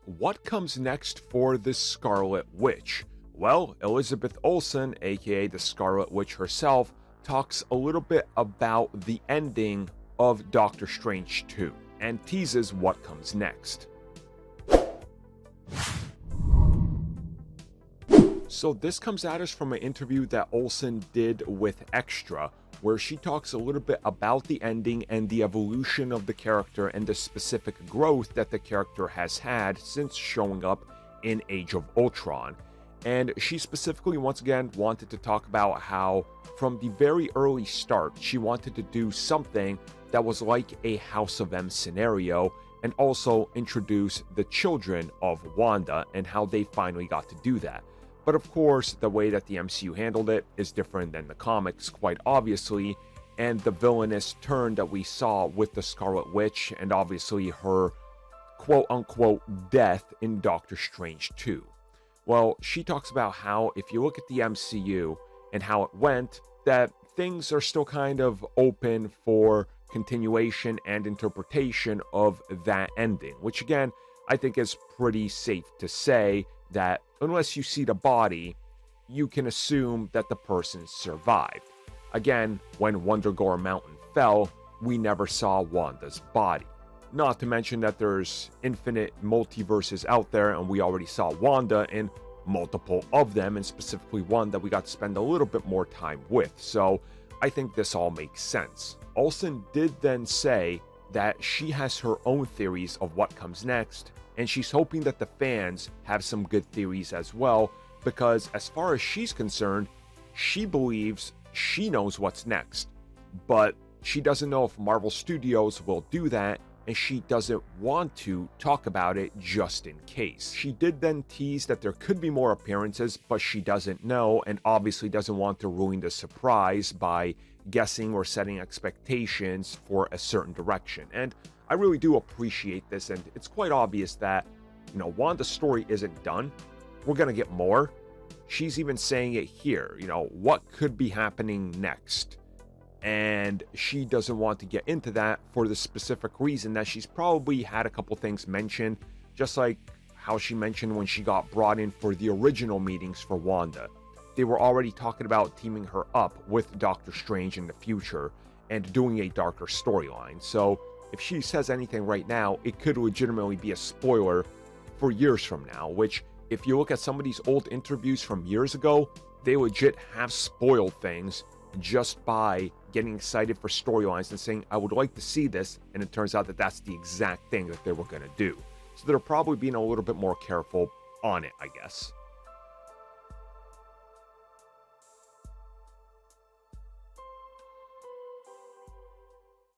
What comes next for the Scarlet Witch? Well, Elizabeth Olsen, aka the Scarlet Witch herself, talks a little bit about the ending of Doctor Strange 2 and teases what comes next. So this comes at us from an interview that Olsen did with Extra, where she talks a little bit about the ending and the evolution of the character and the specific growth that the character has had since showing up in Age of Ultron. And she specifically, once again, wanted to talk about how from the very early start, she wanted to do something that was like a House of M scenario and also introduce the children of Wanda and how they finally got to do that. But of course, the way that the MCU handled it is different than the comics, quite obviously, and the villainous turn that we saw with the Scarlet Witch and obviously her quote-unquote death in Doctor Strange 2. Well, she talks about how if you look at the MCU and how it went, that things are still kind of open for continuation and interpretation of that ending, which again, I think is pretty safe to say that unless you see the body, you can assume that the person survived. Again, when Wundagore Mountain fell, we never saw Wanda's body. Not to mention that there's infinite multiverses out there, and we already saw Wanda in multiple of them, and specifically one that we got to spend a little bit more time with. So I think this all makes sense. Olsen did then say that she has her own theories of what comes next, and she's hoping that the fans have some good theories as well, because as far as she's concerned, she believes she knows what's next, but she doesn't know if Marvel Studios will do that, and she doesn't want to talk about it just in case. She did then tease that there could be more appearances, but she doesn't know, and obviously doesn't want to ruin the surprise by guessing or setting expectations for a certain direction. And I really do appreciate this, and it's quite obvious that, Wanda's story isn't done. We're gonna get more. She's even saying it here, what could be happening next? And she doesn't want to get into that for the specific reason that she's probably had a couple things mentioned, just like how she mentioned when she got brought in for the original meetings for Wanda. They were already talking about teaming her up with Doctor Strange in the future and doing a darker storyline. So if she says anything right now, it could legitimately be a spoiler for years from now, which if you look at some of these old interviews from years ago, they legit have spoiled things just by getting excited for storylines and saying, I would like to see this, and it turns out that that's the exact thing that they were going to do. So they're probably being a little bit more careful on it, I guess.